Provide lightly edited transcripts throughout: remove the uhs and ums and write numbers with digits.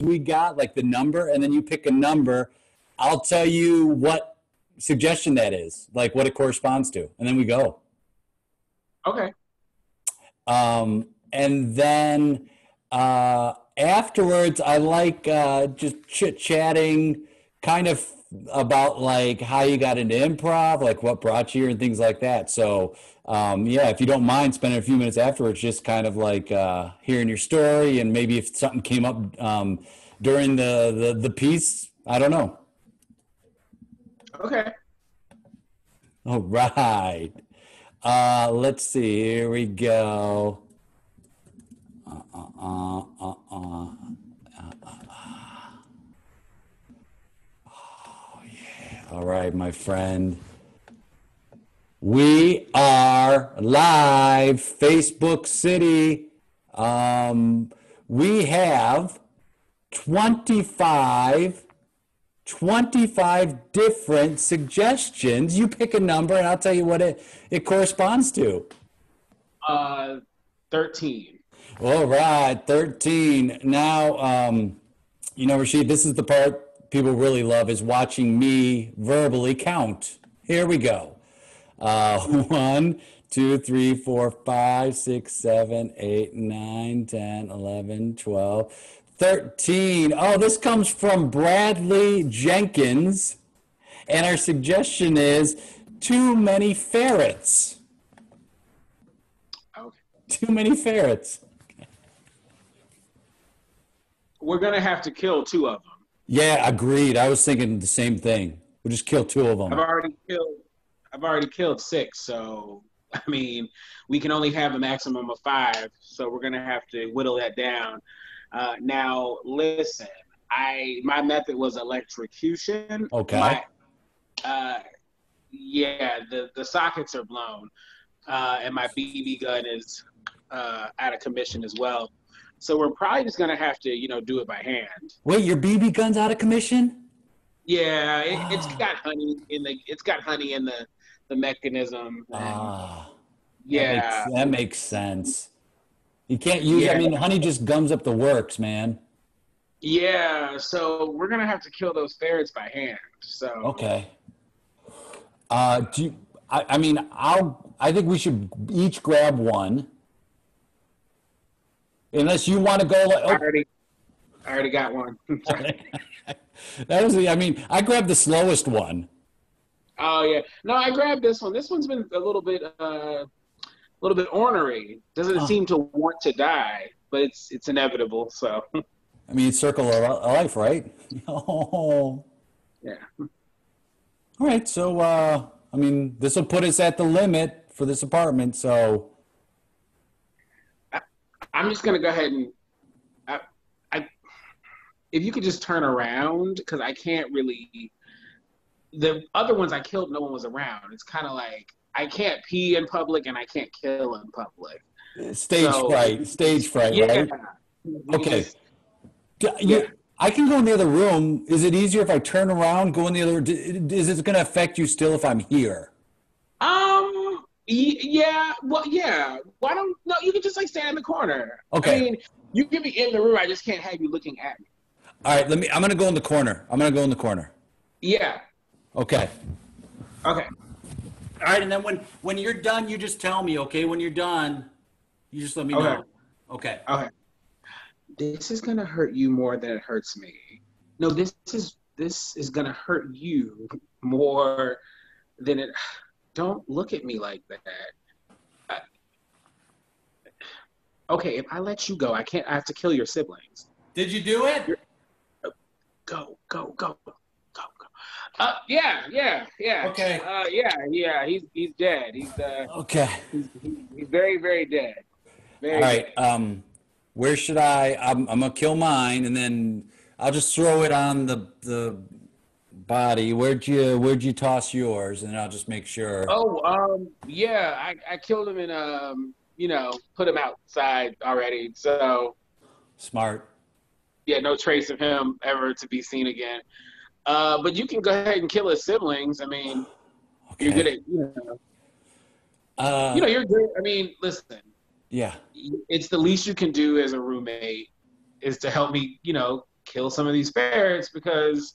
we got, like the number, and then you pick a number. I'll tell you what suggestion that is, like what it corresponds to, and then we go. Okay. And then afterwards, I like just chit-chatting kind of about like how you got into improv, like what brought you here and things like that. So, yeah, if you don't mind spending a few minutes afterwards, just kind of like hearing your story and maybe if something came up during the piece, I don't know. Okay. All right. Let's see. Here we go. All right, my friend. We are live, Facebook City. We have 25 different suggestions. You pick a number and I'll tell you what it corresponds to. 13. All right, 13. Now, Rasheed, this is the part people really love is watching me verbally count. Here we go. 1, 2, 3, 4, 5, 6, 7, 8, 9, 10, 11, 12, 13. Oh, this comes from Bradley Jenkins. And our suggestion is too many ferrets. Okay. Too many ferrets. We're going to have to kill 2 of them. Yeah, agreed. I was thinking the same thing. We'll just kill 2 of them. I've already killed 6, so I mean, we can only have a maximum of 5, so we're gonna have to whittle that down. Now, listen, my method was electrocution. Okay. Yeah, the sockets are blown, and my BB gun is out of commission as well. So we're probably just gonna have to, do it by hand. Wait, your BB gun's out of commission? Yeah, it's got honey in the mechanism. Yeah, that makes sense. You can't use. Yeah. I mean, honey just gums up the works, man. Yeah, so we're gonna have to kill those ferrets by hand. So Okay. Do you, I think we should each grab one. Unless you want to go like, I already got one. that was I grabbed the slowest one. Oh yeah, no, I grabbed this one. This one's been a little bit ornery. Doesn't seem to want to die, but it's inevitable. So I mean, circle of life, right? Oh. Yeah. All right, so this will put us at the limit for this apartment. So I'm just gonna go ahead and if you could just turn around, because I can't really. The other ones I killed, no one was around. It's kind of like I can't pee in public and I can't kill in public. Stage fright, yeah. Right? Okay. Yeah. I can go in the other room. Is it easier if I turn around, go in the other? Is it going to affect you still if I'm here? Yeah. Well, yeah. Why don't? No, you can just like stand in the corner. Okay. I mean, you can be in the room. I just can't have you looking at me. All right. I'm going to go in the corner. Yeah. Okay. Okay. All right. And then when you're done, you just tell me. Okay. When you're done, you just let me know. Okay. Okay. This is gonna hurt you more than it hurts me. No, this is gonna hurt you more than it. Don't look at me like that. Okay, if I let you go, I have to kill your siblings. Did you do it? Go. Yeah. Okay. Yeah. He's dead. He's Okay. He's very, very dead. Very All right. dead. Where should I'm gonna kill mine, and then I'll just throw it on the body. Where'd you toss yours, and I'll just make sure. Oh, yeah. I killed him and put him outside already. So Smart. yeah, no trace of him ever to be seen again. But you can go ahead and kill his siblings. I mean, Okay. you're good at you're good. I mean, listen. Yeah. It's the least you can do as a roommate is to help me, kill some of these ferrets because,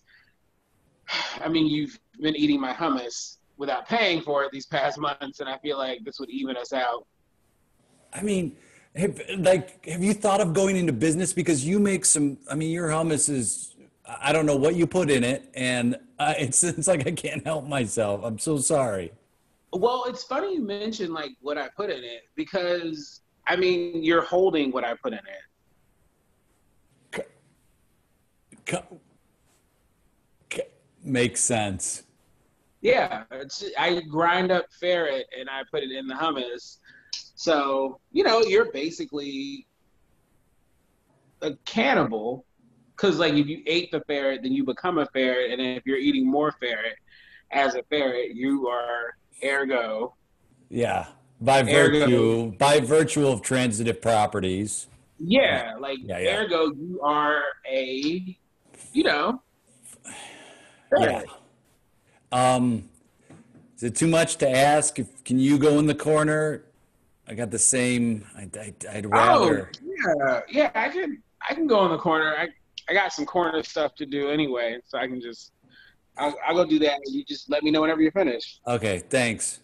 I mean, you've been eating my hummus without paying for it these past months, and I feel like this would even us out. I mean, have you thought of going into business? Because you make some, I mean, your hummus is, I don't know what you put in it, and it's like I can't help myself. I'm so sorry. Well, it's funny you mentioned like what I put in it because I mean you're holding what I put in it. C- c- Makes sense. Yeah, I grind up ferret and I put it in the hummus. So, you know, you're basically a cannibal because, like, if you ate the ferret, then you become a ferret. And then if you're eating more ferret as a ferret, you are ergo, Yeah. ergo, By virtue of transitive properties. Yeah. yeah, like, Yeah. Yeah. ergo, you are a, you know, Yeah. ferret. Is it too much to ask? Can you go in the corner? I got the same. I'd Oh, rather. yeah, yeah, I can go in the corner. I got some corner stuff to do anyway, so I can just I'll go do that. And you just let me know whenever you're finished. Okay, thanks.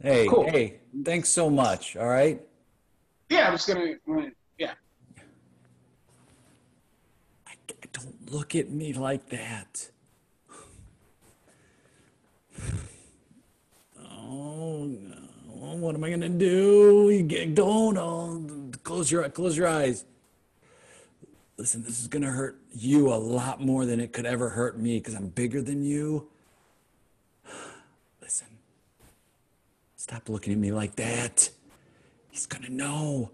Hey, Cool. hey, thanks so much. All right. Yeah, I'm just yeah. Don't look at me like that. Oh, no. What am I gonna do? Don't. Oh, close your eyes. Listen, this is gonna hurt you a lot more than it could ever hurt me because I'm bigger than you. Listen, stop looking at me like that. He's gonna know.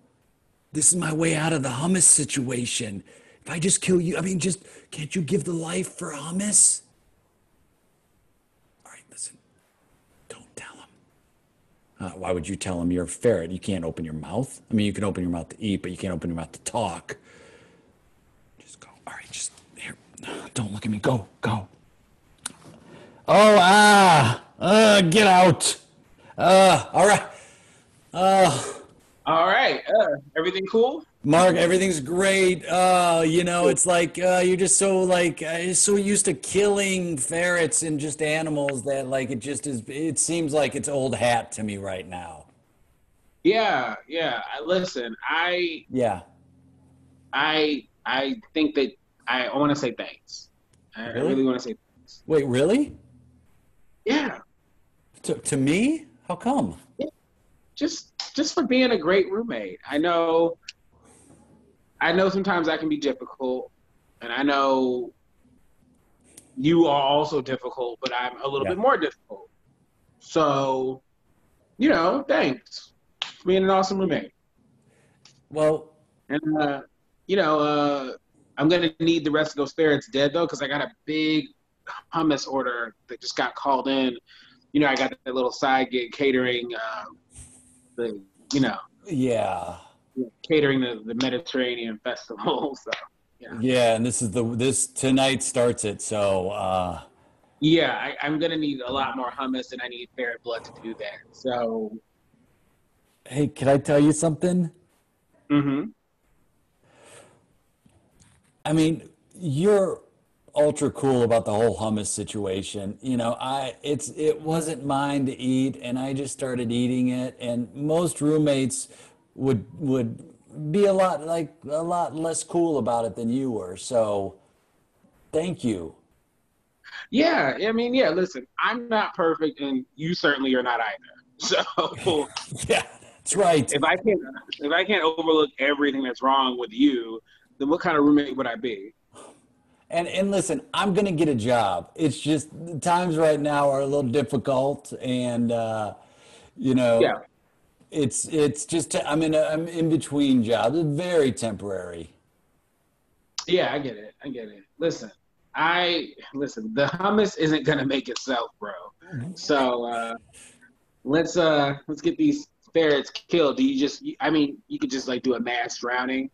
This is my way out of the hummus situation. If I just kill you, I mean, just can't you give the life for hummus? All right, listen, don't tell him. Why would you tell him you're a ferret? You can't open your mouth. I mean, you can open your mouth to eat, but you can't open your mouth to talk. Just go. All right, just here. Don't look at me. Go, go. Oh, get out. All right. All right. Everything cool? Mark, everything's great. It's like you're just so like so used to killing ferrets and just animals that like it just is. It seems like it's old hat to me right now. Yeah, yeah. Listen, Yeah. I think that I want to say thanks. I Really? really want to say thanks. Wait, really? Yeah, To me? How come? yeah. Just for being a great roommate. I know sometimes I can be difficult, and I know you are also difficult, but I'm a little Yeah. bit more difficult. So, you know, thanks for being an awesome roommate. Well, And you know, I'm gonna need the rest of those ferrets dead though, because I got a big hummus order that just got called in. You know, I got that little side gig catering the you know yeah. catering the Mediterranean festival. So yeah, Yeah, and this tonight starts it. So, yeah, I'm gonna need a lot more hummus, and I need ferret blood to do that. So, hey, can I tell you something? hmm I mean, you're ultra cool about the whole hummus situation. It wasn't mine to eat, and I just started eating it. And most roommates would be a lot less cool about it than you were. So thank you. yeah, I mean, yeah. Listen, I'm not perfect, and you certainly are not either. So. Yeah, that's right. if I can't if I can't overlook everything that's wrong with you, then what kind of roommate would I be? And listen, I'm gonna get a job. It's just the times right now are a little difficult, and you know, Yeah, it's just I'm in between jobs. It's very temporary. yeah, I get it. I get it. I listen. The hummus isn't gonna make itself, bro. So let's get these ferrets killed. Do you just? I mean, you could just like do a mass drowning,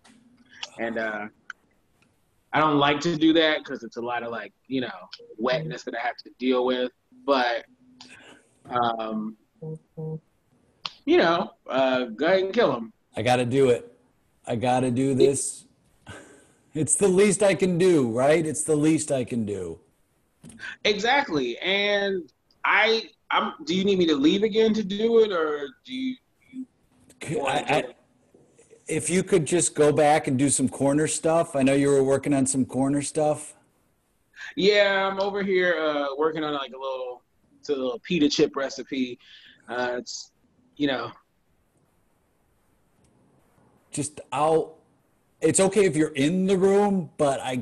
and I don't like to do that because it's a lot of like wetness that I have to deal with. But um, go ahead and kill them. I got to do it. I got to do this. It's the least I can do, right? It's the least I can do. Exactly. And do you need me to leave again to do it, or do you want to I, do it? if you could just go back and do some corner stuff. I know you were working on some corner stuff. Yeah, I'm over here working on like it's a little pita chip recipe. It's, you know, Just I'll it's okay if you're in the room, but I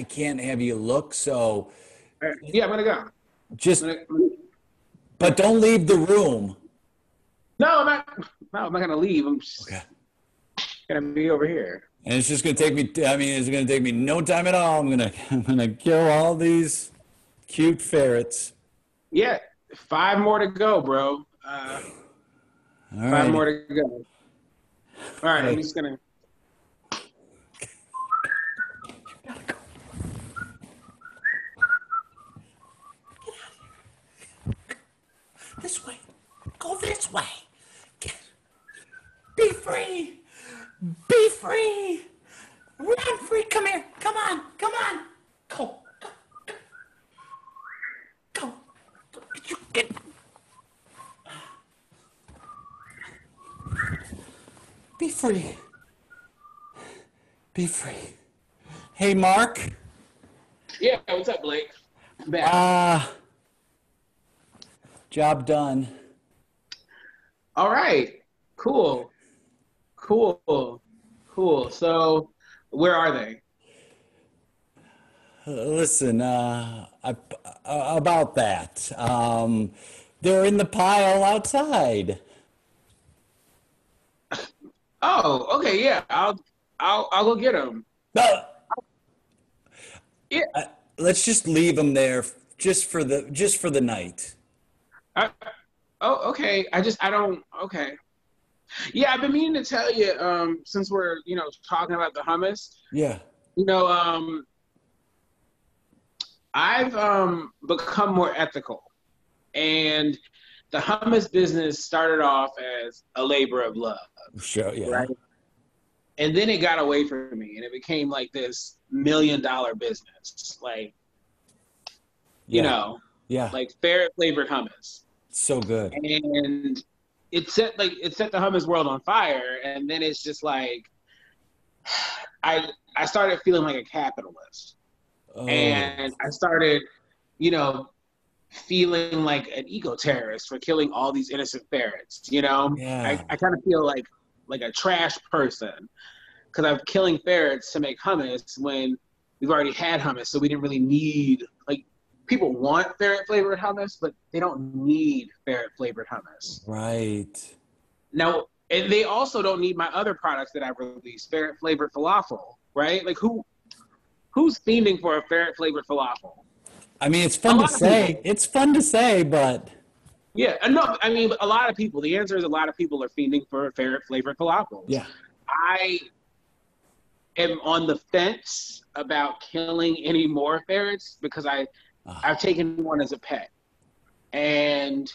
can't have you look. So yeah, I'm gonna go. just Yeah. but don't leave the room. No, I'm not. No, I'm not gonna leave. I'm Okay. just gonna be over here. And it's just gonna take me. I mean, it's gonna take me no time at all. I'm gonna kill all these cute ferrets. Yeah, 5 more to go, bro. All 5 more right. to go. All right, I'm Hey, just gonna. this way. Go this way. Be free. Be free. Run free. Come here. Come on. Come on. Go. Go. Go. Get. Be free. Be free. Hey, Mark. Yeah, what's up, Blake? I'm back. Job done. All right, cool, cool, cool. So, where are they? Listen, about that. They're in the pile outside. Oh, okay, yeah. I'll go get them. Uh, Yeah. let's just leave them there just for the night. I, oh, okay. I don't. Okay. Yeah, I've been meaning to tell you. Since we're talking about the hummus, Yeah. you know, I've become more ethical, and the hummus business started off as a labor of love, Sure. Yeah. right? And then it got away from me, and it became like this $1 million business, like you Yeah. know, Yeah. like ferret flavored hummus, So good. and it set the hummus world on fire. And then it's just like I started feeling like a capitalist, Oh, and I started, you know, feeling like an eco terrorist for killing all these innocent ferrets. I, yeah. I kind of feel like a trash person because I'm killing ferrets to make hummus when we've already had hummus, so we didn't really need like people want ferret flavored hummus, but they don't need ferret flavored hummus. Right. Now, and they also don't need my other products that I've released, ferret flavored falafel, right? Like who's fiending for a ferret flavored falafel? I mean, it's A fun to lot of say. people. It's fun to say, but Yeah, no, I mean a lot of people. The answer is a lot of people are fiending for ferret flavored falafels. yeah. I am on the fence about killing any more ferrets because I've Ah, taken one as a pet. And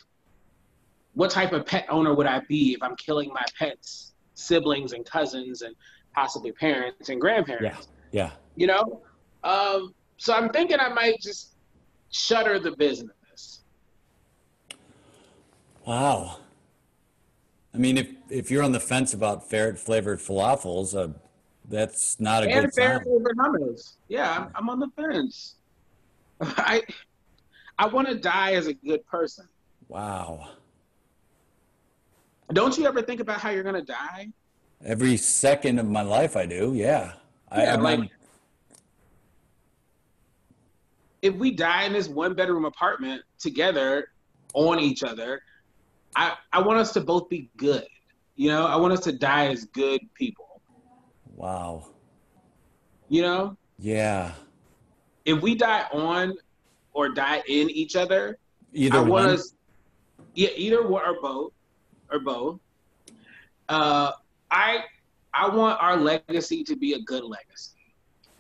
what type of pet owner would I be if I'm killing my pet's siblings and cousins and possibly parents and yeah. grandparents? Yeah. You know? So I'm thinking I might just shutter the business. Wow. I mean, if you're on the fence about ferret flavored falafels, that's not a And good ferret sign. flavored hummus. Yeah, I'm on the fence. I I want to die as a good person. Wow. Don't you ever think about how you're gonna die? Every second of my life, I do. Yeah. Yeah, like My if we die in this 1 bedroom apartment together on each other, I want us to both be good. I want us to die as good people. wow. You know, Yeah. if we die on or die in each other, I Either want one. us, yeah, either one or both. Uh, I I want our legacy to be a good legacy.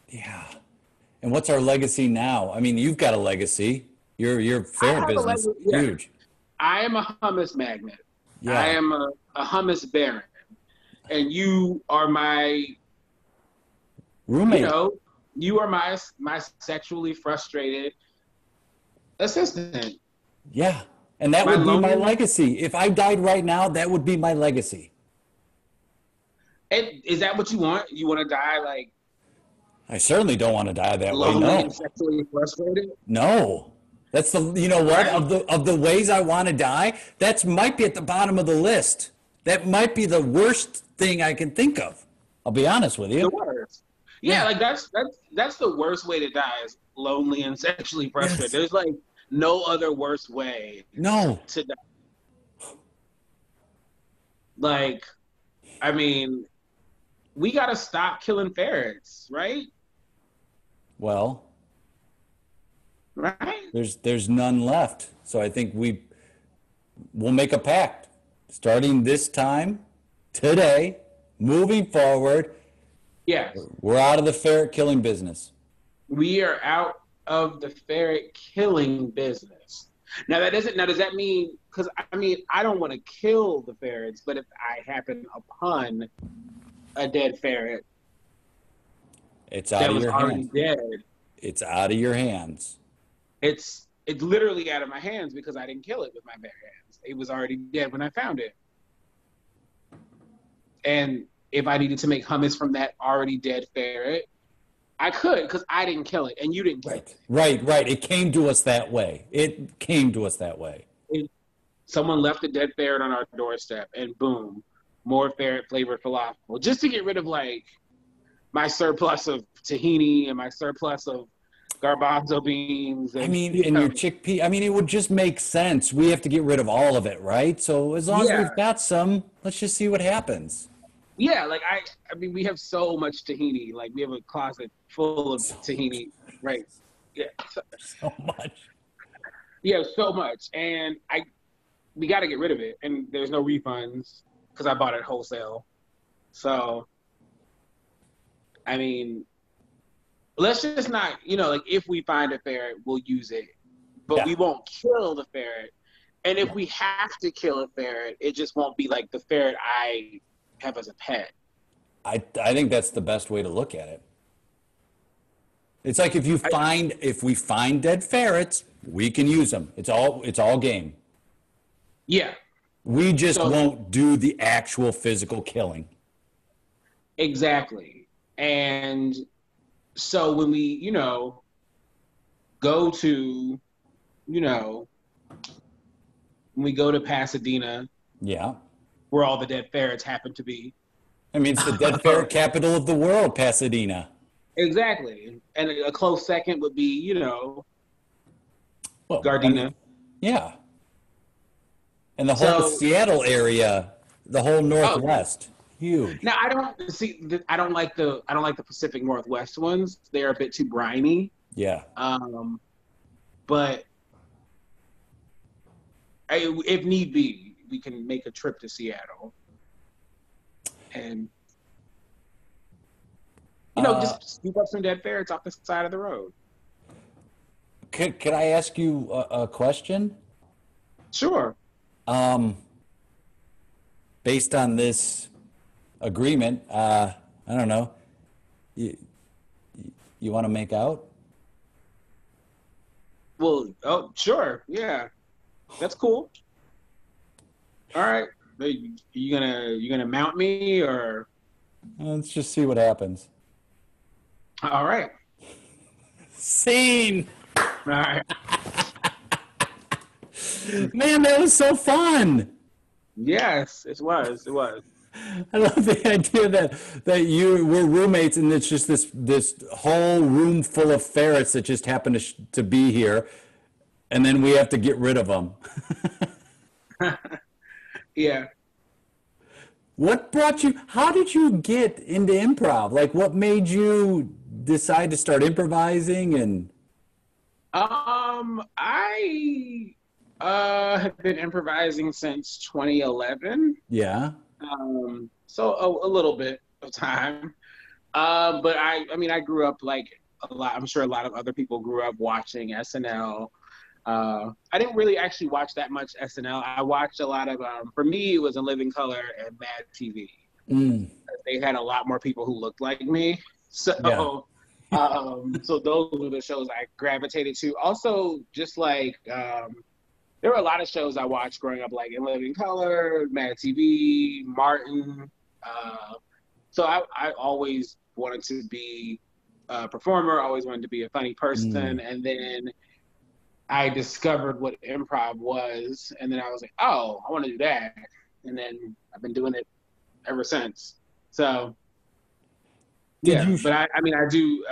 Yeah. And what's our legacy now? I mean, you've got a legacy. Your I ferret have a business, legacy. Yeah, huge. I am a hummus magnet. I Yeah. am a hummus baron, and you are my You Roommate. know, you are my sexually frustrated assistant. Yeah. And that My would be my lonely. legacy. If I died right now, that would be my legacy. And is that what you want? You want to die like I certainly don't want to die that way. lonely and No. sexually frustrated? No. That's the, you know what, Right. of the ways I want to die, that's might be at the bottom of the list. That might be the worst thing I can think of. I'll be honest with The you. worst. Yeah, Yeah. like that's the worst way to die is lonely and sexually frustrated. Yes. There's like no other worse way No. to die. Like, I mean, we gotta stop killing ferrets, right? Well, Right? there's none left. So I think we'll make a pact. Starting this time, today, moving forward, Yes. we're out of the ferret killing business. We are out of the ferret killing business. Now that doesn't. Now does that mean? Because I mean, I don't want to kill the ferrets, but if I happen upon a dead ferret It's out that of was your already hands. dead, It's out of your hands. it's literally out of my hands because I didn't kill it with my bare hands. It was already dead when I found it. And if I needed to make hummus from that already dead ferret, I could because I didn't kill it and you didn't kill Right. Right, right. It came to us that way. It came to us that way. it. Someone left a dead ferret on our doorstep, and boom, more ferret flavored falafel. Just to get rid of like my surplus of tahini and my surplus of garbanzo beans I and mean, and your chickpea, I mean, it would just make sense. We have to get rid of all of it, right? So as long as yeah, we've got some, let's just see what happens. yeah. Like I mean, we have so much tahini. Like we have a closet full of So, tahini, right? Yeah, so much. yeah, so much, and we got to get rid of it, and there's no refunds because I bought it wholesale. So I mean, let's just not, like if we find a ferret, we'll use it, but Yeah. we won't kill the ferret. And if Yeah. we have to kill a ferret, it just won't be like the ferret I have as a pet. I think that's the best way to look at it. It's like I, if we find dead ferrets, we can use them. It's all game. yeah. We just So won't do the actual physical killing. exactly. And so when we, go to, you know, when we go to Pasadena, Yeah. where all the dead ferrets happen to be. I mean, it's the dead ferret capital of the world, Pasadena. Exactly. And a close second would be, Well, I mean, Gardena. yeah. And the whole So, Seattle area, the whole oh, Northwest, huge. now I don't see. I don't like the Pacific Northwest ones. They are a bit too briny. Yeah. But if need be, we can make a trip to Seattle and Uh, just scoop up some dead ferrets off the side of the road. could I ask you a question? Sure. Um, Based on this agreement, I don't know. You, you want to make out? Well, oh, sure. Yeah, that's cool. All right. You gonna mount me or? Let's just see what happens. All right. Scene. All right. Man, that was so fun. Yes, it was. It was. I love the idea that we're roommates and it's just this whole room full of ferrets that just happen to be here, and then we have to get rid of them. Yeah. What brought you? How did you get into improv? Like, what made you decide to start improvising? And I have been improvising since 2011. yeah, So a little bit of time. But I mean, I grew up like a lot. I'm sure a lot of other people grew up watching SNL. I didn't really actually watch that much SNL. I watched a lot of, for me, it was In Living Color and Mad TV. mm, They had a lot more people who looked like me. Yeah. So those were the shows I gravitated to. Also, just like there were a lot of shows I watched growing up, like In Living Color, Mad TV, Martin. So I always wanted to be a performer, always wanted to be a funny person. Mm. And then I discovered what improv was. And then I was like, oh, I want to do that. And then I've been doing it ever since. So Did yeah, you? but I do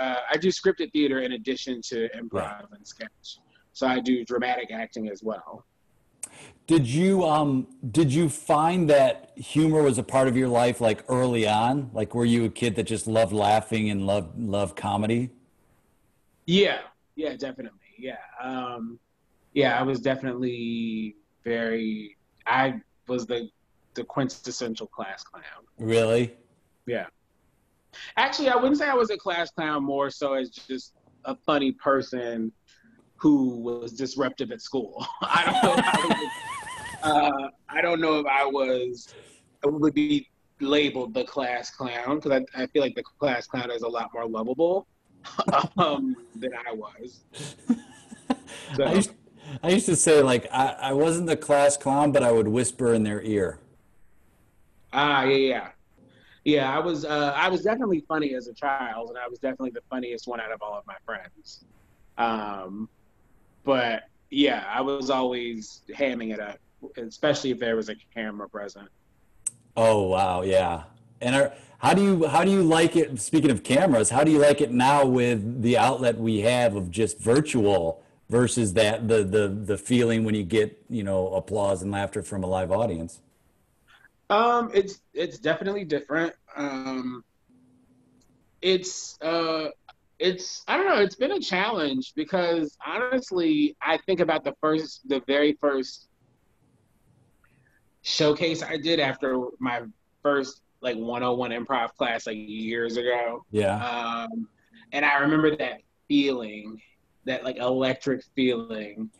scripted theater in addition to Yeah. improv and sketch. So I do dramatic acting as well. Did you find that humor was a part of your life like early on? Like were you a kid that just loved laughing and loved comedy? Yeah, yeah, definitely. Yeah, I was definitely very. I was the quintessential class clown. Really? Yeah, actually, I wouldn't say I was a class clown, more so as just a funny person who was disruptive at school. I don't know if I would be labeled the class clown because I feel like the class clown is a lot more lovable than I was. I So used, I used to say like I wasn't the class clown, but I would whisper in their ear. yeah. Yeah, I was definitely funny as a child, and I was definitely the funniest one out of all of my friends. Um, but yeah, I was always hamming it up, especially if there was a camera present. Oh wow, yeah. And how do you like it? Speaking of cameras, how do you like it now with the outlet we have of just virtual versus that the feeling when you get applause and laughter from a live audience? It's definitely different. It's I don't know. It's been a challenge because honestly, I think about the very first showcase I did after my first like 101 improv class like years ago. Yeah. Um, and I remember that feeling, that like electric feeling,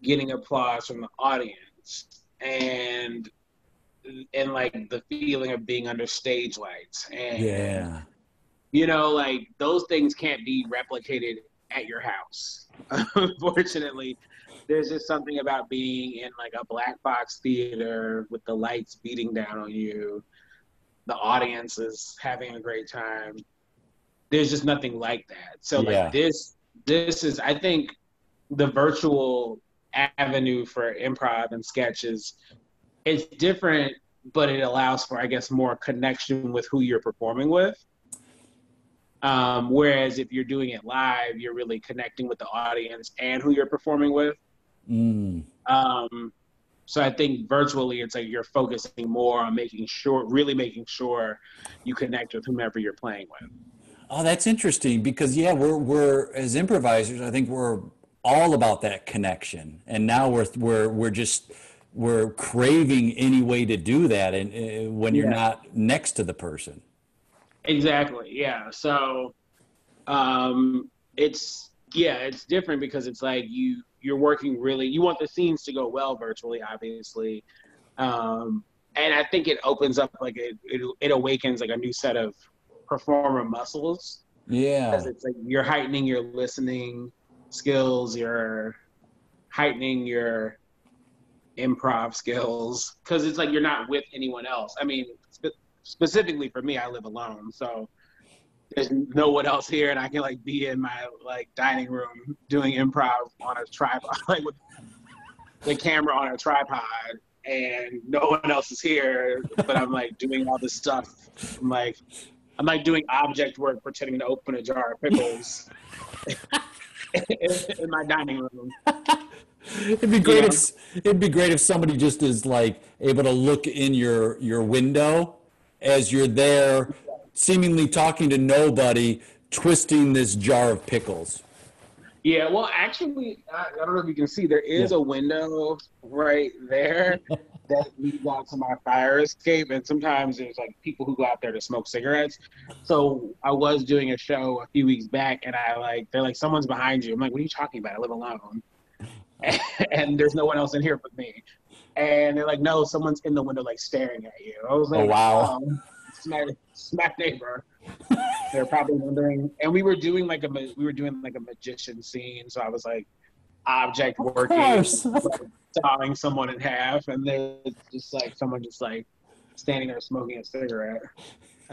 getting applause from the audience, and like the feeling of being under stage lights, and Yeah. like those things can't be replicated at your house. Unfortunately, there's just something about being in like a black box theater with the lights beating down on you. The audience is having a great time. There's just nothing like that. So like Yeah. this is, I think, the virtual avenue for improv and sketches. It's different, but it allows for, I guess, more connection with who you're performing with. Whereas if you're doing it live, you're really connecting with the audience and who you're performing with. Mm. Um, so I think virtually, it's like you're focusing more on really making sure you connect with whomever you're playing with. Oh, that's interesting because yeah, we're as improvisers, I think we're all about that connection, and now we're craving any way to do that, and when you're Yeah, not next to the person. exactly. Yeah. So it's different because it's like you're working really. You want the scenes to go well virtually, obviously, and I think it opens up like it awakens like a new set of performer muscles because Yeah. it's like you're heightening your listening skills, you're heightening your improv skills because it's like you're not with anyone else. I mean, specifically for me, I live alone, so there's no one else here, and I can like be in my like dining room doing improv on a tripod, like with the camera on a tripod, and no one else is here, but I'm like doing all this stuff. I'm like I'm like doing object work, pretending to open a jar of pickles in my dining room. It'd be You great know? if it'd be great if somebody just is like able to look in your window as you're there, seemingly talking to nobody, twisting this jar of pickles. Yeah. Well, actually, I don't know if you can see. There Yeah. is a window right there that leads out to my fire escape, and sometimes there's like people who go out there to smoke cigarettes. So I was doing a show a few weeks back, and they're like, someone's behind you. I'm like, what are you talking about? I live alone, and there's no one else in here but me. And they're like, no, someone's in the window, like staring at you. I was Oh like, wow. oh, it's my neighbor. They're probably wondering. And we were doing like a magician scene, so I was like object Of working, course. like, sawing someone in half, and there's just like someone just like standing there smoking a cigarette.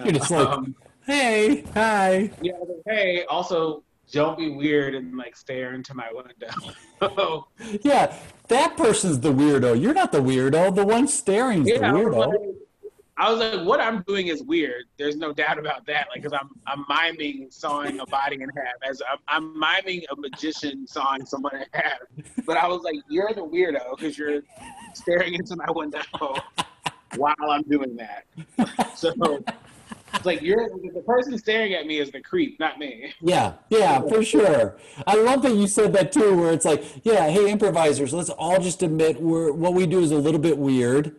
You're just like, Um, hey, hi. yeah, I was like, hey, also don't be weird and like stare into my window. Yeah, that person's the weirdo. You're not the weirdo. The one staring's the Yeah, weirdo. I was like, what I'm doing is weird. There's no doubt about that. Like, because I'm miming sawing a body in half, as I'm miming a magician sawing someone in half. But I was like, you're the weirdo because you're staring into my window while I'm doing that. So it's like the person staring at me is the creep, not me. Yeah, yeah, for sure. I love that you said that too, where it's like, yeah, hey, improvisers, let's all just admit what we do is a little bit weird.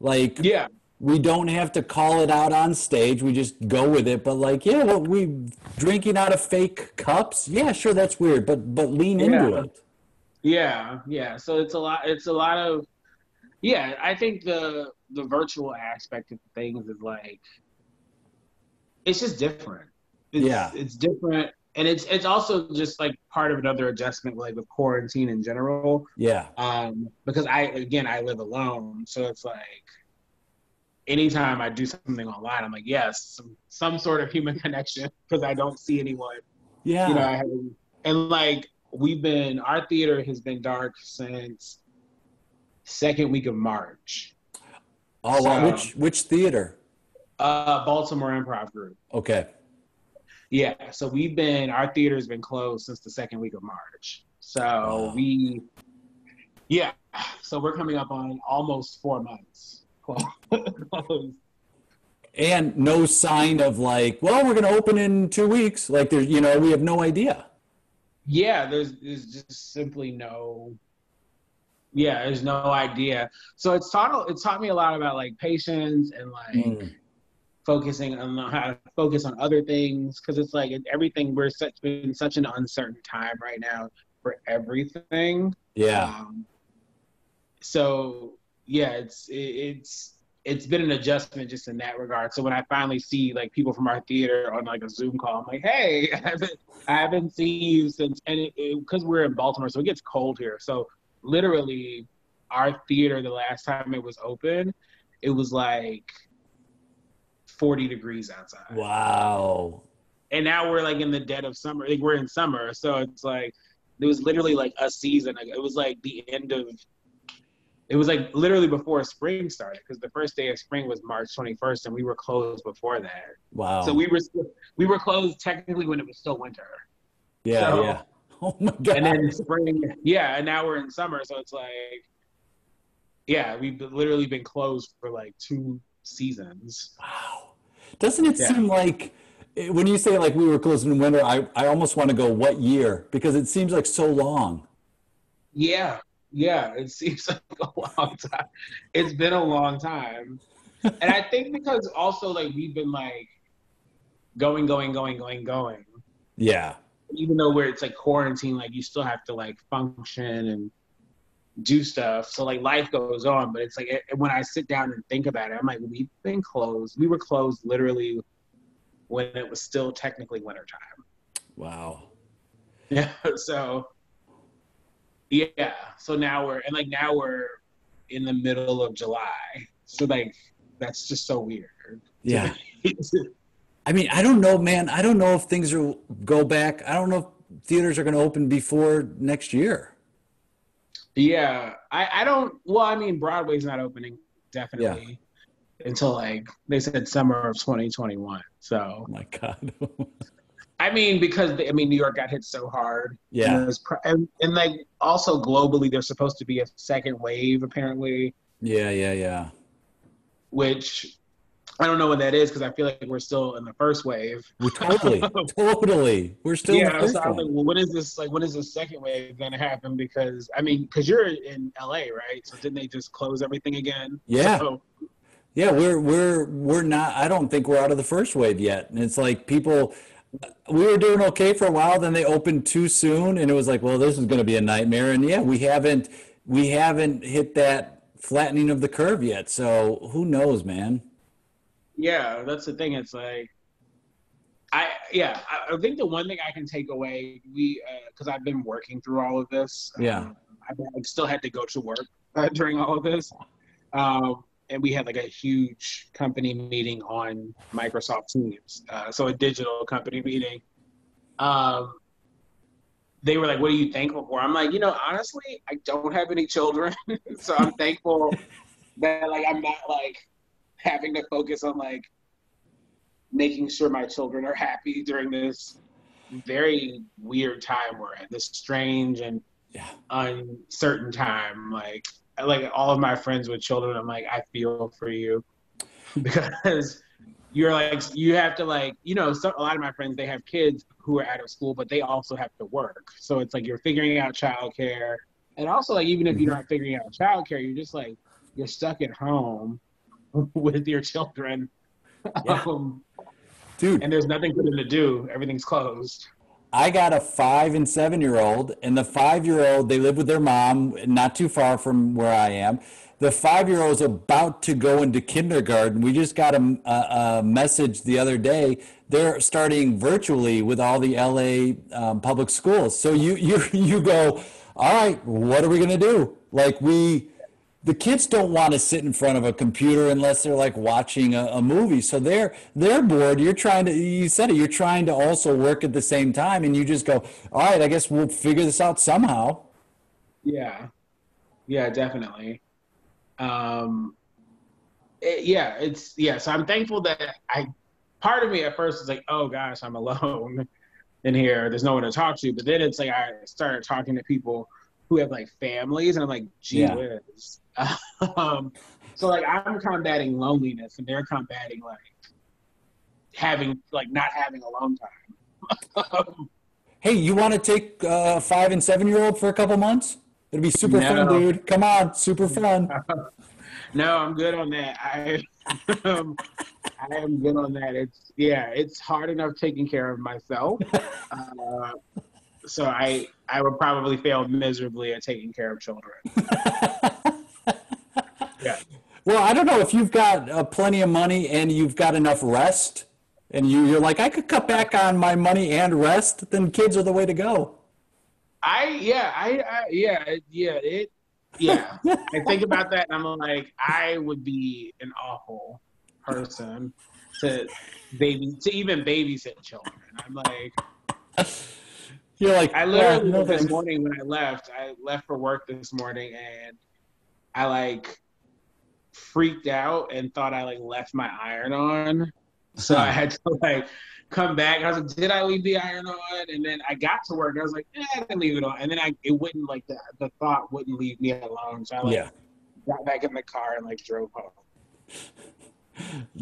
Like, Yeah, we don't have to call it out on stage. We just go with it. But like, yeah, well, we drinking out of fake cups. Yeah, sure, that's weird, but lean into yeah, it. yeah. So it's a lot. It's a lot of yeah. I think the virtual aspect of things is like it's just different. Yeah, It's different, and it's also just like part of another adjustment, like with quarantine in general. yeah, Because I live alone, so it's like anytime I do something online, I'm like, yes, some sort of human connection because I don't see anyone. You know, yeah. I have, and like our theater has been dark since second week of March. Oh, wow. So, Which theater? Baltimore Improv Group. Okay. Yeah, so our theater's been closed since the second week of March. So Wow. yeah, so we're coming up on almost 4 months closed. And no sign of like, well, we're going to open in 2 weeks. Like there's, we have no idea. Yeah, there's just simply there's no idea. So it's taught me a lot about like patience and like Mm, focusing on how to focus on other things because it's like everything been such an uncertain time right now for everything. yeah. Um, so yeah, it's been an adjustment just in that regard. So when I finally see like people from our theater on like a Zoom call, I'm like, hey, I haven't seen you since, and because we're in Baltimore, so it gets cold here. So literally, our theater the last time it was open, it was like 40 degrees outside. Wow. And now we're like in the dead of summer. Like we're in summer. So it's like it was literally like a season. Like it was like it was like literally before spring started because the first day of spring was March 21st and we were closed before that. So Wow. we were closed technically when it was still winter. Yeah, So yeah. Oh my and God. then spring, yeah, and now we're in summer. So it's like, yeah, we've literally been closed for like 2 seasons. Wow. Doesn't it Yeah. seem like when you say like we were closed in winter, I almost want to go what year because it seems like so long. Yeah, yeah, it seems like a long time. It's been a long time. And I think because also like we've been like going. Yeah. Even though it's like quarantine, like you still have to like function and do stuff. So like life goes on, but it's like when I sit down and think about it, I'm like, we've been closed. We were closed literally when it was still technically wintertime. Wow. Yeah. So yeah. So now we're in the middle of July. So like that's just so weird to Yeah. me. I mean, I don't know, man. I don't know if things will go back. I don't know if theaters are going to open before next year. Yeah. I don't well, I mean Broadway's not opening Yeah. definitely until like they said summer of 2021. Oh So my God. I mean, because New York got hit so hard, and Yeah. and like also globally, there's supposed to be a second wave apparently, Yeah, yeah, yeah. which I don't know what that is because I feel like we're still in the first wave. We totally, totally. We're still in the Yeah, so first I was like, one. well, when is this like? When is the second wave going to happen? Because because you're in LA, right? So didn't they just close everything again? Yeah. So Yeah, we're not, I don't think we're out of the first wave yet. And it's like people we were doing okay for a while, then they opened too soon and it was like, well, this is going to be a nightmare. And yeah, we haven't hit that flattening of the curve yet. So who knows, man? yeah, that's the thing. It's like I think the one thing I can take away, because I've been working through all of this. Yeah. I still had to go to work during all of this. And we had like a huge company meeting on Microsoft Teams. So a digital company meeting. They were like, "What are you thankful for?" I'm like, honestly, I don't have any children. So I'm thankful that like I'm not like having to focus on like making sure my children are happy during this very weird time we're at, this strange and uncertain time. Like all of my friends with children, I'm like, I feel for you because you're like, you have to like, a lot of my friends, they have kids who are out of school, but they also have to work. So it's like you're figuring out childcare. And also like, even if you're not figuring out childcare, you're just like, you're stuck at home with your children. Yeah. Dude. And there's nothing for them to do. Everything's closed. I got a 5 and 7-year-old, and the 5-year-old, they live with their mom, not too far from where I am. The 5-year-old's about to go into kindergarten. We just got a message the other day. They're starting virtually with all the LA public schools. So you go, all right, what are we gonna do? Like the kids don't want to sit in front of a computer unless they're like watching a movie. So they're bored. You said it, you're trying to also work at the same time, and you just go, all right, I guess we'll figure this out somehow. Yeah. Yeah, definitely. So I'm thankful that part of me at first is like, oh gosh, I'm alone in here. There's no one to talk to. But then it's like, I started talking to people who have like families, and I'm like, gee whiz. So like I'm combating loneliness, and they're combating like not having alone time. Hey, you want to take a 5 and 7-year-old for a couple months? It'll be super fun, dude. Come on, super fun. No, I'm good on that. I am good on that. It's hard enough taking care of myself. So I would probably fail miserably at taking care of children. Yeah. Well, I don't know if you've got plenty of money and you've got enough rest, and you're like, I could cut back on my money and rest. Then kids are the way to go. I think about that, and I'm like, I would be an awful person to even babysit children. I'm like, you're like, I literally this morning when I left for work this morning, and I like freaked out and thought I like left my iron on, so I had to like come back. I was like, did I leave the iron on? And then I got to work and I was like, I didn't leave it on. And then it wouldn't like the thought wouldn't leave me alone. So I got back in the car and like drove home.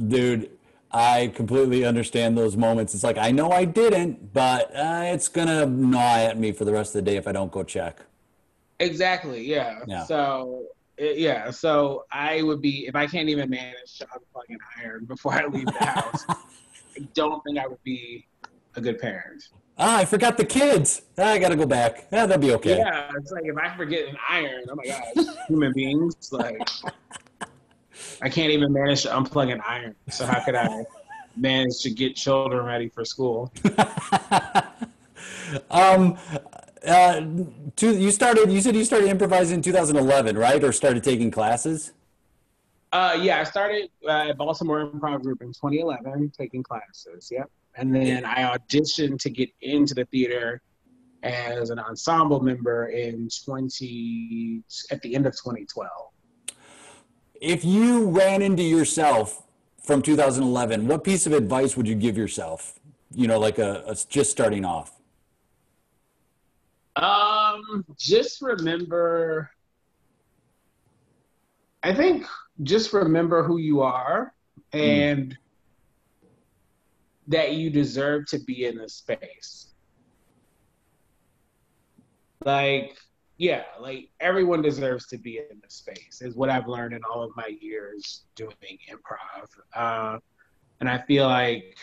Dude, I completely understand those moments. It's like, I know I didn't, but it's gonna gnaw at me for the rest of the day if I don't go check. Exactly. Yeah. So I would be, if I can't even manage to unplug an iron before I leave the house, I don't think I would be a good parent. I forgot the kids. I gotta go back. Yeah, that'd be okay. Yeah, it's like if I forget an iron, oh my gosh, human beings, like I can't even manage to unplug an iron. So how could I manage to get children ready for school? You said you started improvising in 2011, right? Or started taking classes? I started at Baltimore Improv Group in 2011, taking classes. Yep. And then I auditioned to get into the theater as an ensemble member at the end of 2012. If you ran into yourself from 2011, what piece of advice would you give yourself? Like a just starting off. Just remember, I think just remember who you are and that you deserve to be in this space. Like everyone deserves to be in this space is what I've learned in all of my years doing improv. And I feel like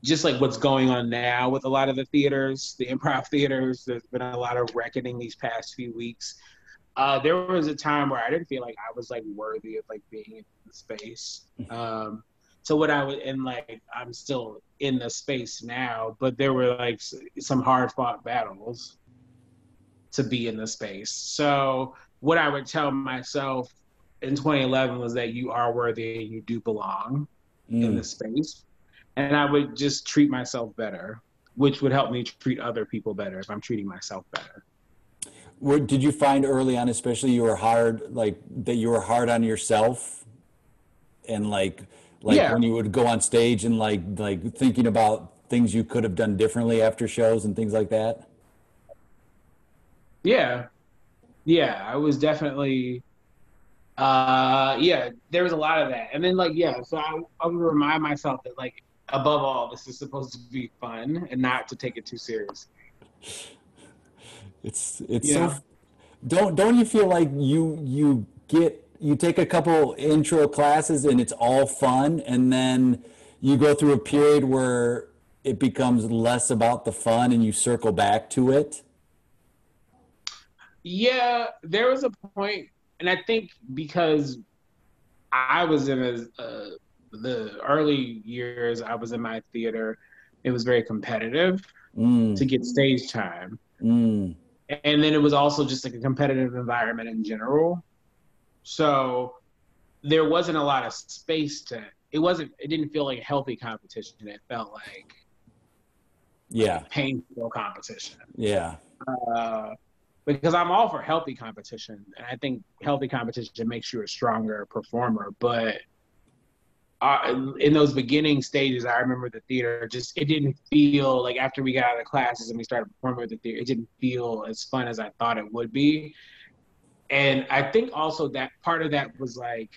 just like what's going on now with a lot of the theaters, the improv theaters, there's been a lot of reckoning these past few weeks. There was a time where I didn't feel like I was like worthy of like being in the space. So what I would, and like, I'm still in the space now, but there were like some hard fought battles to be in the space. So what I would tell myself in 2011 was that you are worthy and you do belong in the space. And I would just treat myself better, which would help me treat other people better if I'm treating myself better. Did you find early on, especially you were hard, like that you were hard on yourself, and like Yeah, when you would go on stage and like thinking about things you could have done differently after shows and things like that? yeah, yeah. I was definitely, yeah, there was a lot of that. And then like, yeah, so I would remind myself that like, above all, this is supposed to be fun and not to take it too serious. It's You so. know? Don't you feel like you take a couple intro classes and it's all fun, and then you go through a period where it becomes less about the fun and you circle back to it? Yeah, there was a point, and I think because I was in the early years, I was in my theater. It was very competitive to get stage time. Mm, And then it was also just like a competitive environment in general. So there wasn't a lot of space to, it didn't feel like a healthy competition. It felt like yeah, a painful competition. yeah, Uh, because I'm all for healthy competition. And I think healthy competition makes you a stronger performer. But in those beginning stages, I remember the theater just, it didn't feel like after we got out of classes and we started performing with the theater, it didn't feel as fun as I thought it would be. And I think also that part of that was like,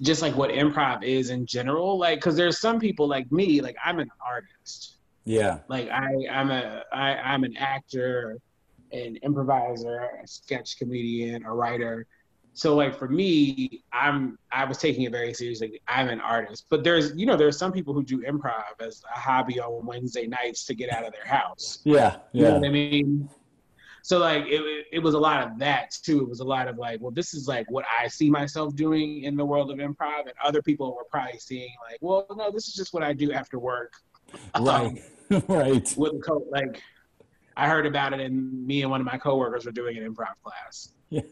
just like what improv is in general, like, because there's some people like me, like I'm an artist. yeah, Like I'm an actor, an improviser, a sketch comedian, a writer. So like for me, I was taking it very seriously. I'm an artist, but there's some people who do improv as a hobby on Wednesday nights to get out of their house. yeah, You know yeah, what I mean? So like it was a lot of that too. It was a lot of like, well, this is like what I see myself doing in the world of improv, and other people were probably seeing like, well, no, this is just what I do after work. right, right, With like I heard about it, and me and one of my coworkers were doing an improv class. yeah,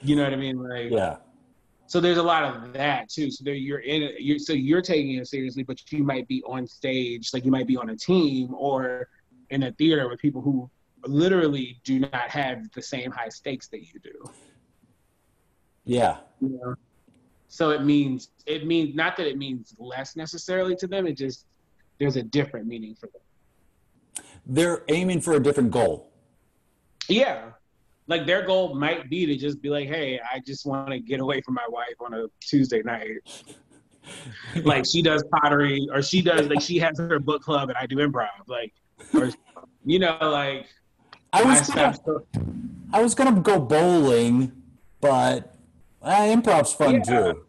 You know what I mean? Like, yeah, so there's a lot of that too. So there you're in it, so you're taking it seriously, but you might be on stage, like you might be on a team or in a theater with people who literally do not have the same high stakes that you do. yeah. You know? So it means not that it means less necessarily to them. It just there's a different meaning for them. They're aiming for a different goal. Yeah. Like their goal might be to just be like, hey, I just want to get away from my wife on a Tuesday night. Like she does pottery, or she does like she has her book club and I do improv. Like, or like I my was spouse. gonna, I was gonna go bowling, but improv's fun Yeah. too.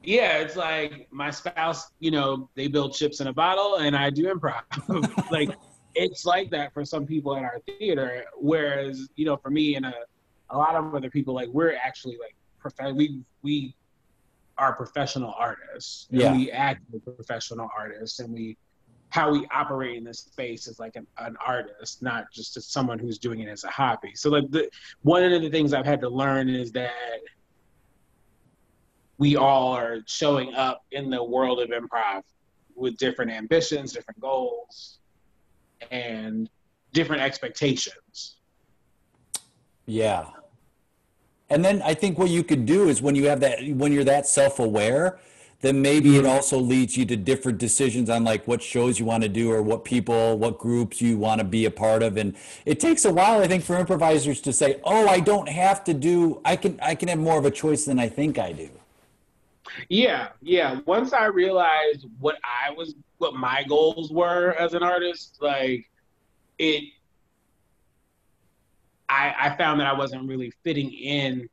Yeah, it's like my spouse, they build chips in a bottle and I do improv. Like it's like that for some people in our theater. Whereas, for me and a lot of other people, like we're actually like we are professional artists and Yeah, we act as professional artists, and how we operate in this space is like an artist, not just as someone who's doing it as a hobby. So like one of the things I've had to learn is that we all are showing up in the world of improv with different ambitions, different goals, and different expectations. yeah. And then I think what you could do is when you're that self-aware, then maybe it Mm-hmm. also leads you to different decisions on like what shows you want to do or what groups you want to be a part of. And it takes a while, I think, for improvisers to say, "Oh, I don't have to do. I can have more of a choice than I think I do." Yeah, yeah. Once I realized what my goals were as an artist, like it, I found that I wasn't really fitting in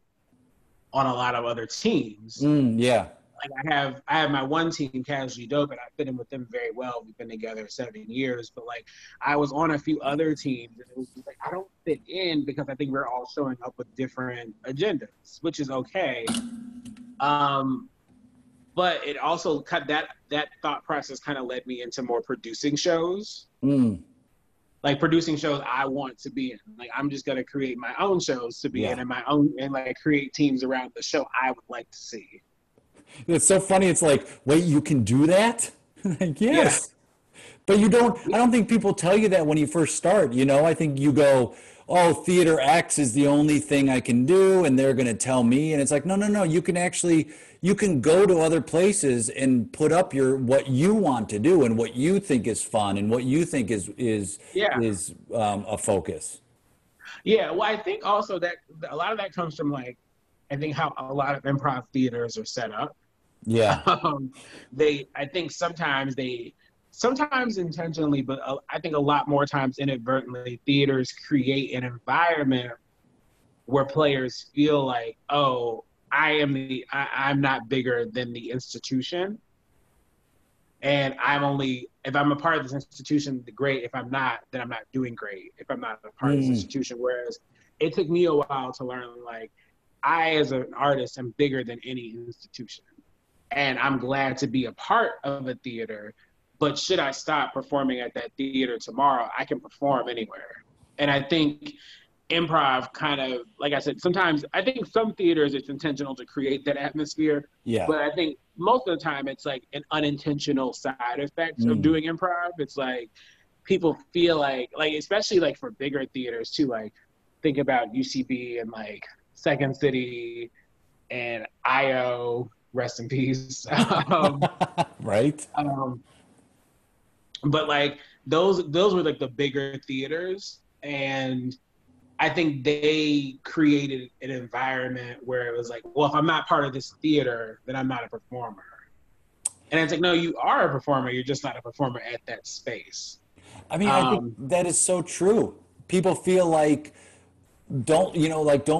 on a lot of other teams. Yeah, Like I have my one team, Casually Dope, and I fit in with them very well. We've been together 7 years, but like I was on a few other teams, and it was just like I don't fit in because I think we're all showing up with different agendas, which is okay. Um, but it also cut that thought process kind of led me into more producing shows. Mm, Like producing shows I want to be in. Like I'm just gonna create my own shows to be yeah. in and my own and like create teams around the show I would like to see. It's so funny. It's like, wait, you can do that? Like, Yeah. yes. But I don't think people tell you that when you first start, you know? I think you go, oh, theater X is the only thing I can do, and they're going to tell me. And it's like, no, no, no. You can go to other places and put up what you want to do and what you think is fun and what you think Yeah. is a focus. Yeah. Well, I think also that a lot of that comes from like, I think how a lot of improv theaters are set up. Yeah. I think sometimes intentionally, but I think a lot more times inadvertently, theaters create an environment where players feel like, oh, I'm not bigger than the institution. And if I'm a part of this institution, great. If I'm not, then I'm not doing great. If I'm not a part of this Mm, institution. Whereas it took me a while to learn, like, I, as an artist, am bigger than any institution. And I'm glad to be a part of a theater. But should I stop performing at that theater tomorrow, I can perform anywhere. And I think improv kind of, like I said, sometimes I think some theaters it's intentional to create that atmosphere. yeah. But I think most of the time it's like an unintentional side effect of Mm, doing improv. It's like people feel like especially like for bigger theaters too, like think about UCB and like Second City and IO, rest in peace. right? Um, but like those were like the bigger theaters, and I think they created an environment where it was like, well, if I'm not part of this theater, then I'm not a performer. And it's like, no, you are a performer. You're just not a performer at that space. I mean, I think Um, that is so true. People feel like don't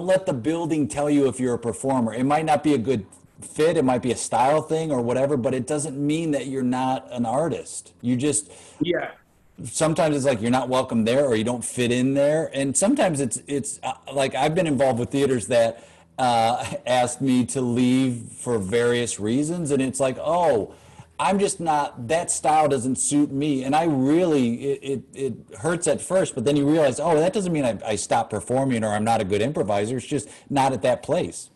let the building tell you if you're a performer. It might not be a good fit, it might be a style thing or whatever, but it doesn't mean that you're not an artist. You just yeah, sometimes it's like you're not welcome there or you don't fit in there, and sometimes it's like I've been involved with theaters that asked me to leave for various reasons, and it's like, oh, I'm just not, that style doesn't suit me. And I really, it hurts at first, but then you realize, oh, that doesn't mean I stop performing or I'm not a good improviser. It's just not at that place.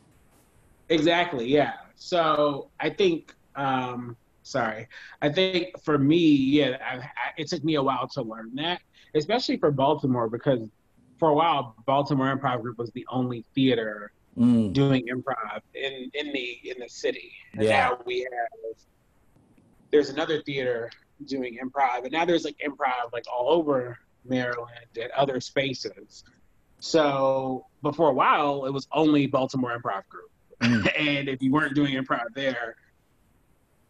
exactly. Yeah. So I think, I think for me, yeah, it took me a while to learn that, especially for Baltimore, because for a while, Baltimore Improv Group was the only theater Mm, doing improv in the city. And yeah. now there's another theater doing improv, and now there's like improv like all over Maryland and other spaces. So, but for a while, it was only Baltimore Improv Group, Mm, and if you weren't doing improv there,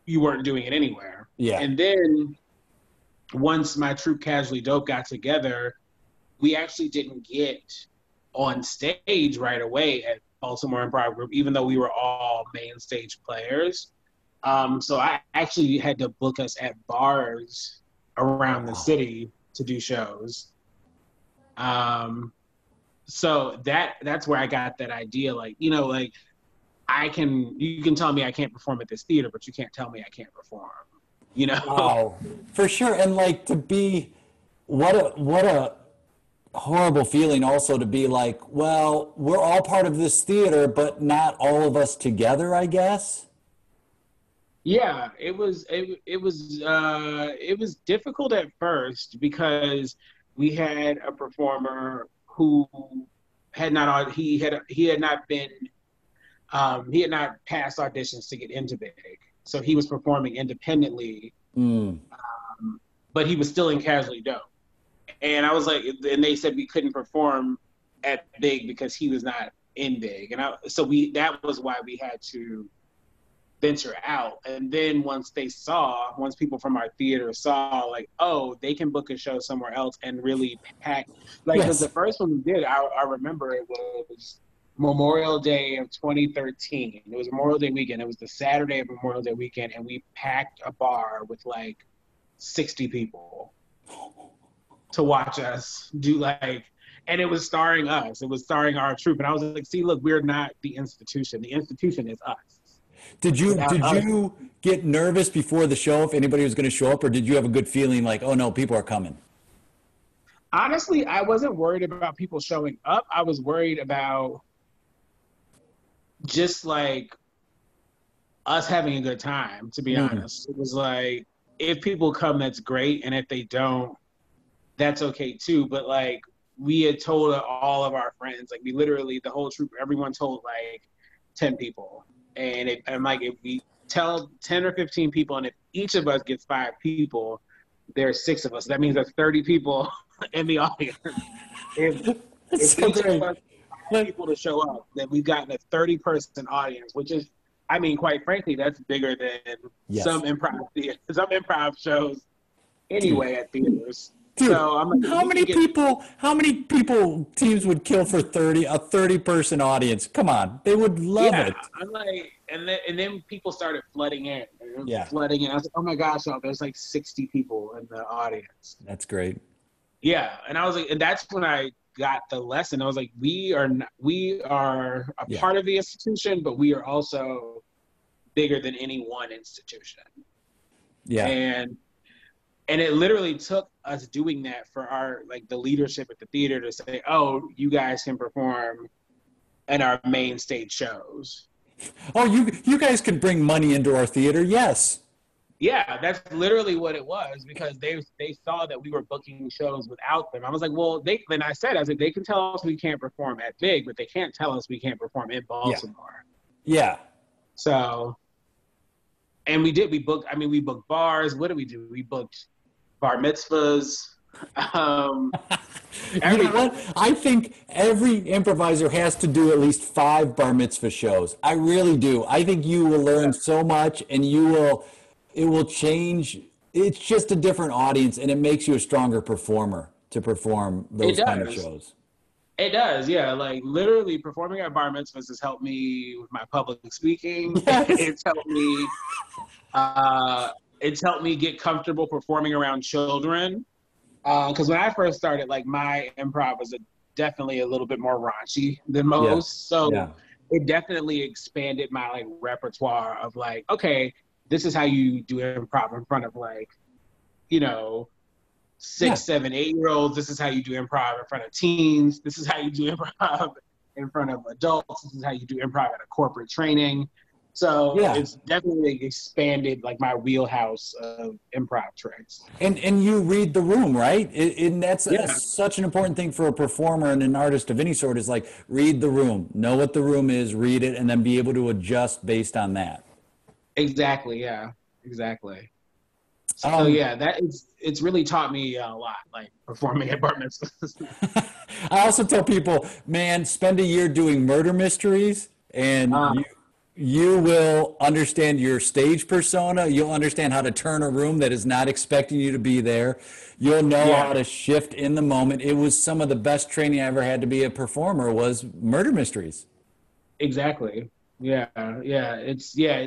you weren't doing it anywhere. yeah. And then once my troupe Casually Dope got together, we actually didn't get on stage right away at Baltimore Improv Group, even though we were all main stage players. So I actually had to book us at bars around the Wow. city to do shows. Um, so that's where I got that idea. Like, like you can tell me I can't perform at this theater, but you can't tell me I can't perform. You know? Wow. For sure. And like to be, what a horrible feeling also to be like, well, we're all part of this theater, but not all of us together, I guess. Yeah, it was difficult at first because we had a performer who had not he had not been he had not passed auditions to get into Big, so he was performing independently, Mm, but he was still in Casually Dope. And I was like, and they said we couldn't perform at Big because he was not in Big, and that was why we had to venture out. And then once people from our theater saw, like, oh, they can book a show somewhere else and really pack, like, because the yes. first one we did, I remember it was Memorial Day of 2013. It was Memorial Day weekend. It was the Saturday of Memorial Day weekend, and we packed a bar with like 60 people to watch us do like, and it was starring us. It was starring our troupe. And I was like, see, look, we're not the institution. The institution is us. without did us. you get nervous before the show if anybody was going to show up, or did you have a good feeling like, oh no, people are coming? Honestly, I wasn't worried about people showing up. I was worried about just like us having a good time, to be Mm, honest. It was like, if people come, that's great. And if they don't, that's okay too. But like, we had told all of our friends, like, we literally, the whole troop, everyone told like 10 people. And like, if we tell 10 or 15 people, and if each of us gets 5 people, there's 6 of us. That means there's 30 people in the audience. If, that's if so each of great. us people to show up, then we've gotten a 30-person audience, which is, I mean, quite frankly, that's bigger than Yes. some improv shows Dude, anyway at theaters. dude, So I'm like, we can get how many people teams would kill for 30, a 30-person audience? Come on. They would love yeah. it. I'm like, and then people started flooding in, Yeah, flooding in. I was like, oh my gosh, oh, there's like 60 people in the audience. that's great. Yeah, and I was like, and that's when I got the lesson. I was like, we are a Yeah. part of the institution, but we are also bigger than any one institution. Yeah. And it literally took us doing that for our, like, the leadership at the theater to say, oh, you guys can perform in our main stage shows. Oh, you guys can bring money into our theater. Yes. Yeah, that's literally what it was, because they saw that we were booking shows without them. I was like, well, I said, they can tell us we can't perform at Big, but they can't tell us we can't perform in Yeah. Baltimore. Yeah. So, and we booked bars. What did we do? We booked bar mitzvahs. You know what? I think every improviser has to do at least 5 bar mitzvah shows. I really do. I think you will learn so much, and it will change. It's just a different audience, and it makes you a stronger performer to perform It those kind of does. shows. It does, yeah. Like, literally, performing at bar mitzvahs has helped me with my public speaking. Yes. It's helped me. It's helped me get comfortable performing around children. Because when I first started, like, my improv was definitely a little bit more raunchy than Yeah. most. So Yeah. it definitely expanded my, like, repertoire of, like, okay, this is how you do improv in front of, like, you know, Yeah. 6, 7, 8-year-olds. This is how you do improv in front of teens. This is how you do improv in front of adults. This is how you do improv at a corporate training. So Yeah. it's definitely expanded, like, my wheelhouse of improv tricks. And you read the room, right? And Yeah, that's such an important thing for a performer and an artist of any sort, is like, read the room, know what the room is, read it, and then be able to adjust based on that. exactly. Yeah, exactly. So Um, yeah, it's really taught me a lot, like, performing at bar mitzvahs. I also tell people, man, spend a year doing murder mysteries, and uh, you will understand your stage persona. You'll understand how to turn a room that is not expecting you to be there. You'll know yeah, how to shift in the moment. It was some of the best training I ever had to be a performer, was murder mysteries. exactly. Yeah, yeah. It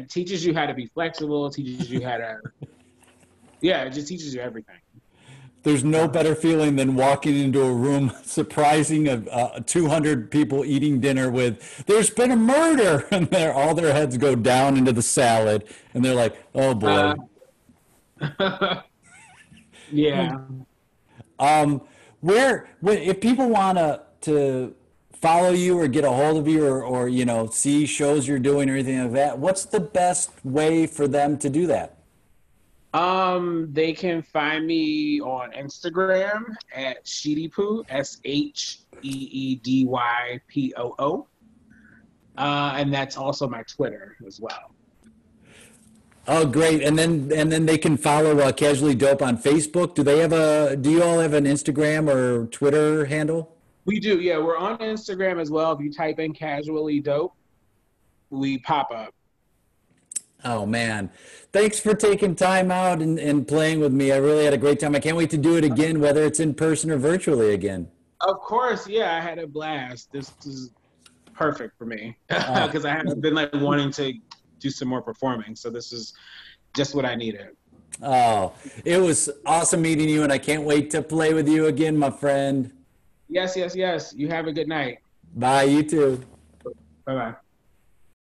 teaches you how to be flexible. It teaches you how to. Yeah, it just teaches you everything. There's no Uh, better feeling than walking into a room surprising of 200 people eating dinner with, there's been a murder, and all their heads go down into the salad, and they're like, oh boy. uh, yeah. If people want to follow you or get a hold of you, or see shows you're doing or anything like that, what's the best way for them to do that? They can find me on Instagram at Sheedypoo, SheedyPoo. And that's also my Twitter as well. Oh, great! And then they can follow Casually Dope on Facebook. Do you all have an Instagram or Twitter handle? We do, yeah. We're on Instagram as well. If you type in Casually Dope, we pop up. Oh man, thanks for taking time out and playing with me. I really had a great time. I can't wait to do it again, whether it's in person or virtually again. Of course, yeah, I had a blast. This is perfect for me Uh, because I have been, like, wanting to do some more performing. So this is just what I needed. oh, it was awesome meeting you, and I can't wait to play with you again, my friend. Yes, yes, yes. You have a good night. Bye, you too. Bye bye.